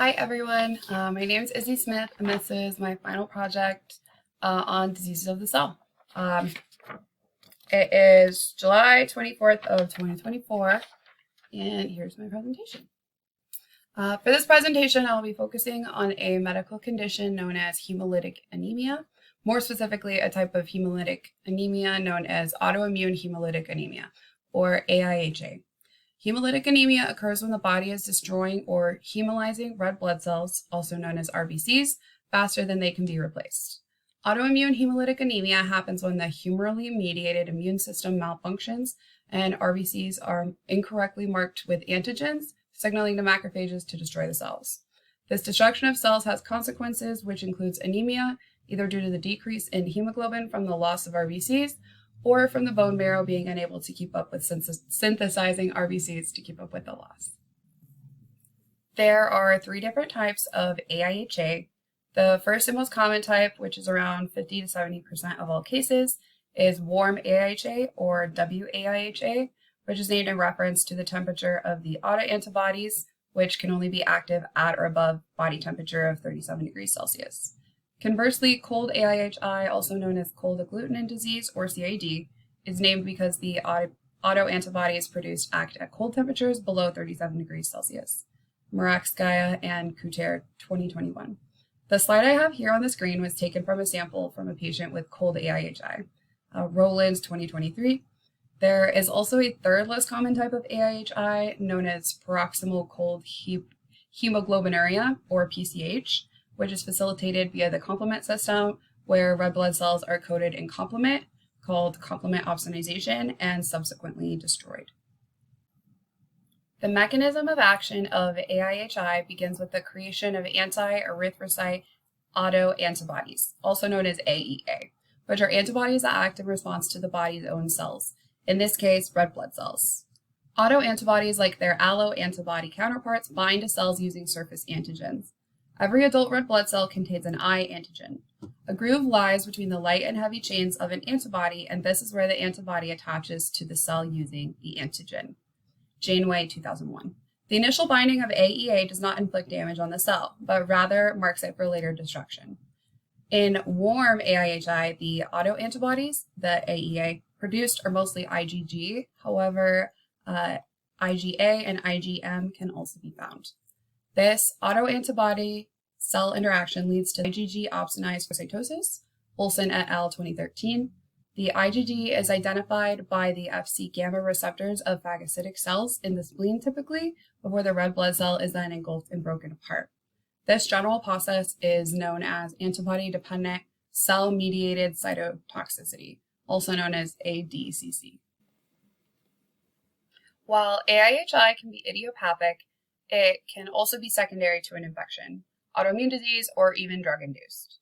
Hi everyone, my name is Izzy Smith and this is my final project on diseases of the cell. It is July 24th of 2024 and here's my presentation. For this presentation, I'll be focusing on a medical condition known as hemolytic anemia, more specifically a type of hemolytic anemia known as autoimmune hemolytic anemia, or AIHA. Hemolytic anemia occurs when the body is destroying or hemolyzing red blood cells, also known as RBCs, faster than they can be replaced. Autoimmune hemolytic anemia happens when the humorally mediated immune system malfunctions and RBCs are incorrectly marked with antigens, signaling to macrophages to destroy the cells. This destruction of cells has consequences, which includes anemia, either due to the decrease in hemoglobin from the loss of RBCs, or from the bone marrow being unable to keep up with synthesizing RBCs to keep up with the loss. There are 3 different types of AIHA. The first and most common type, which is around 50 to 70% of all cases, is warm AIHA or WAIHA, which is named in reference to the temperature of the autoantibodies, which can only be active at or above body temperature of 37 degrees Celsius. Conversely, cold AIHI, also known as cold agglutinin disease or CAD, is named because the autoantibodies produced act at cold temperatures below 37 degrees Celsius. Moravskaya and Kuter, 2021. The slide I have here on the screen was taken from a sample from a patient with cold AIHI. Rowlands, 2023. There is also a third less common type of AIHI known as paroxysmal cold hemoglobinuria or PCH, which is facilitated via the complement system, where red blood cells are coated in complement, called complement opsonization, and subsequently destroyed. The mechanism of action of AIHI begins with the creation of anti-erythrocyte autoantibodies, also known as AEA, which are antibodies that act in response to the body's own cells, in this case, red blood cells. Autoantibodies, like their alloantibody counterparts, bind to cells using surface antigens. Every adult red blood cell contains an I antigen. A groove lies between the light and heavy chains of an antibody, and this is where the antibody attaches to the cell using the antigen. Janeway, 2001. The initial binding of AEA does not inflict damage on the cell, but rather marks it for later destruction. In warm AIHI, the autoantibodies, the AEA, produced are mostly IgG. However, IgA and IgM can also be found. This autoantibody cell interaction leads to IgG opsonized phagocytosis, Olson et al. 2013. The IgG is identified by the Fc gamma receptors of phagocytic cells in the spleen typically, before the red blood cell is then engulfed and broken apart. This general process is known as antibody-dependent cell-mediated cytotoxicity, also known as ADCC. While AIHI can be idiopathic, it can also be secondary to an infection, autoimmune disease, or even drug-induced.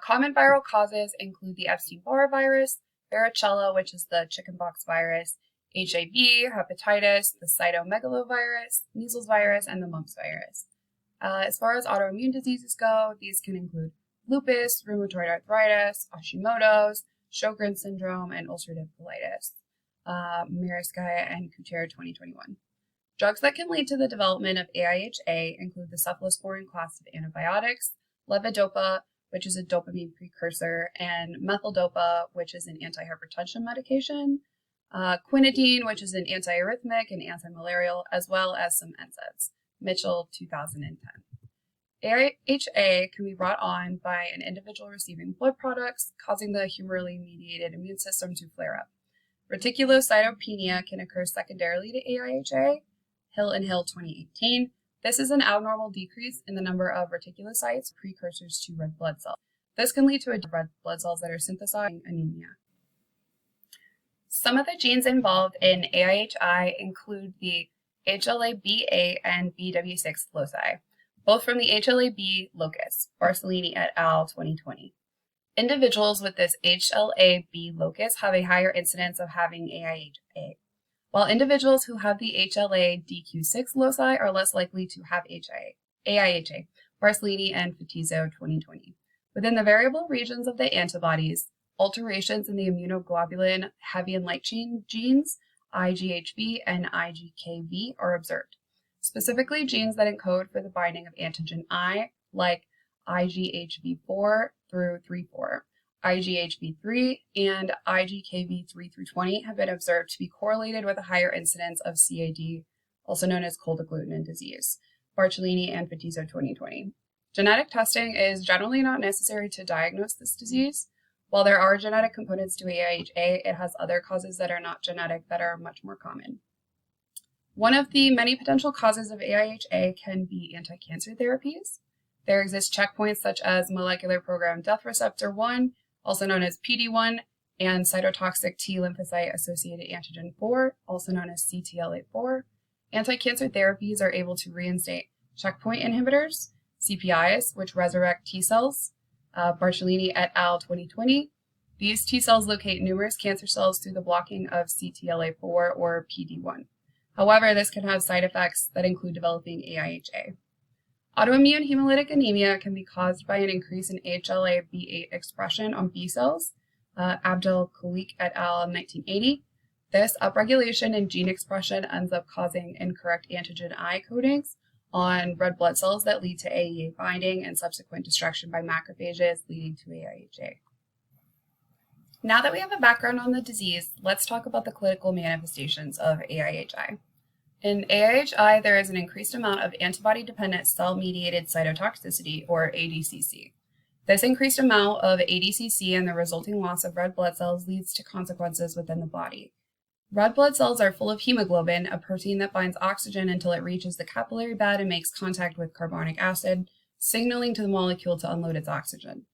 Common viral causes include the Epstein-Barr virus, varicella, which is the chickenpox virus, HIV, hepatitis, the cytomegalovirus, measles virus, and the mumps virus. As far as autoimmune diseases go, these can include lupus, rheumatoid arthritis, Hashimoto's, Sjogren's syndrome, and ulcerative colitis. Moravskaya and Kuter, 2021. Drugs that can lead to the development of AIHA include the cephalosporin class of antibiotics, levodopa, which is a dopamine precursor, and methyldopa, which is an antihypertension medication, quinidine, which is an antiarrhythmic and antimalarial, as well as some NSAIDs. Mitchell, 2010. AIHA can be brought on by an individual receiving blood products, causing the humorally mediated immune system to flare up. Reticulocytopenia can occur secondarily to AIHA. Hill and Hill, 2018. This is an abnormal decrease in the number of reticulocytes, precursors to red blood cells. This can lead to red blood cells that are synthesizing anemia. Some of the genes involved in AIHI include the HLA-B8 and BW6 loci, both from the HLA-B locus, Barcellini et al. 2020. Individuals with this HLA-B locus have a higher incidence of having AIHA, while individuals who have the HLA-DQ6 loci are less likely to have AIHA, Barcellini and Fetizzo, 2020. Within the variable regions of the antibodies, alterations in the immunoglobulin heavy and light chain genes, IGHV and IGKV, are observed. specifically genes that encode for the binding of antigen I, like IgHV4 through 3,4. IgHV3 and IgKV3 through 20 have been observed to be correlated with a higher incidence of CAD, also known as cold agglutinin disease, Bartolini and Fatizo 2020. Genetic testing is generally not necessary to diagnose this disease. While there are genetic components to AIHA, it has other causes that are not genetic that are much more common. One of the many potential causes of AIHA can be anti-cancer therapies. There exist checkpoints such as molecular programmed death receptor 1, also known as PD1, and cytotoxic T lymphocyte associated antigen 4, also known as CTLA4. Anti-cancer therapies are able to reinstate checkpoint inhibitors, CPIs, which resurrect T cells, Bartolini et al. 2020. These T cells locate numerous cancer cells through the blocking of CTLA4 or PD1. However, this can have side effects that include developing AIHA. Autoimmune hemolytic anemia can be caused by an increase in HLA-B8 expression on B cells, Abdel Khalik et al. 1980. This upregulation in gene expression ends up causing incorrect antigen I codings on red blood cells that lead to AEA binding and subsequent destruction by macrophages, leading to AIHA. Now that we have a background on the disease, let's talk about the clinical manifestations of AIHI. In AIHI, there is an increased amount of antibody-dependent cell-mediated cytotoxicity, or ADCC. This increased amount of ADCC and the resulting loss of red blood cells leads to consequences within the body. Red blood cells are full of hemoglobin, a protein that binds oxygen until it reaches the capillary bed and makes contact with carbonic acid, signaling to the molecule to unload its oxygen.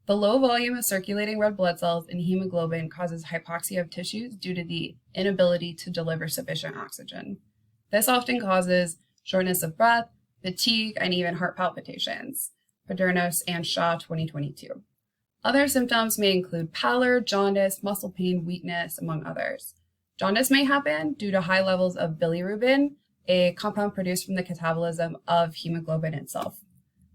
The low volume of circulating red blood cells and hemoglobin causes hypoxia of tissues due to the inability to deliver sufficient oxygen. This often causes shortness of breath, fatigue, and even heart palpitations, Padernos and Shaw 2022. Other symptoms may include pallor, jaundice, muscle pain, weakness, among others. Jaundice may happen due to high levels of bilirubin, a compound produced from the catabolism of hemoglobin itself.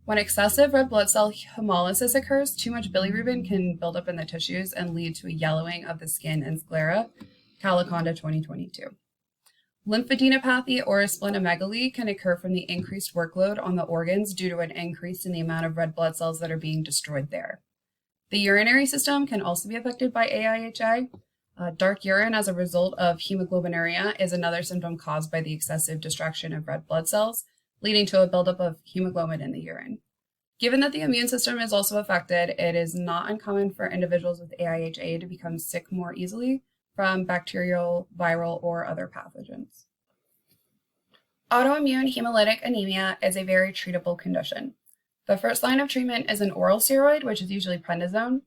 When excessive red blood cell hemolysis occurs, too much bilirubin can build up in the tissues and lead to a yellowing of the skin and sclera, Caliconda 2022. Lymphadenopathy or splenomegaly can occur from the increased workload on the organs due to an increase in the amount of red blood cells that are being destroyed there. The urinary system can also be affected by AIHI. Dark urine as a result of hemoglobinuria is another symptom caused by the excessive destruction of red blood cells, leading to a buildup of hemoglobin in the urine. Given that the immune system is also affected, it is not uncommon for individuals with AIHA to become sick more easily from bacterial, viral, or other pathogens. Autoimmune hemolytic anemia is a very treatable condition. The first line of treatment is an oral steroid, which is usually prednisone.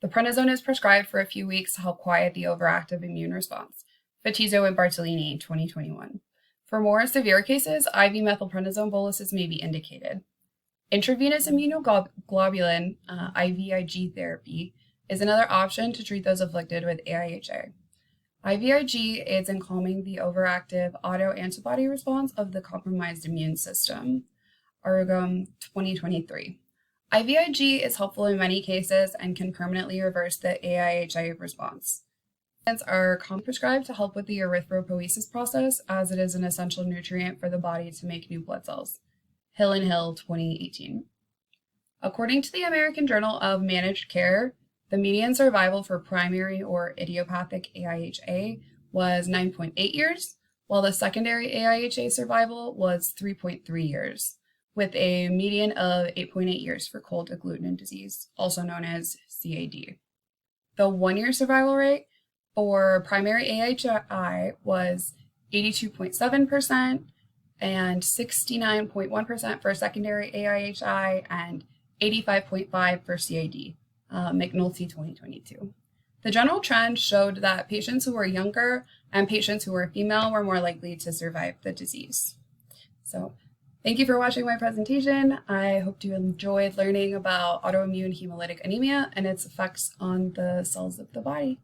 The prednisone is prescribed for a few weeks to help quiet the overactive immune response, Fatizo and Bartolini, 2021. For more severe cases, IV methylprednisone boluses may be indicated. Intravenous immunoglobulin, IVIG therapy, is another option to treat those afflicted with AIHA. IVIG aids in calming the overactive autoantibody response of the compromised immune system, Arugum 2023. IVIG is helpful in many cases and can permanently reverse the AIHA response. Treatments are commonly prescribed to help with the erythropoiesis process, as it is an essential nutrient for the body to make new blood cells. Hill and Hill 2018. According to the American Journal of Managed Care, the median survival for primary or idiopathic AIHA was 9.8 years, while the secondary AIHA survival was 3.3 years, with a median of 8.8 years for cold agglutinin disease, also known as CAD. The 1-year survival rate for primary AIHI was 82.7% and 69.1% for secondary AIHI and 85.5% for CAD. McNulty 2022. The general trend showed that patients who were younger and patients who were female were more likely to survive the disease. So, thank you for watching my presentation. I hope you enjoyed learning about autoimmune hemolytic anemia and its effects on the cells of the body.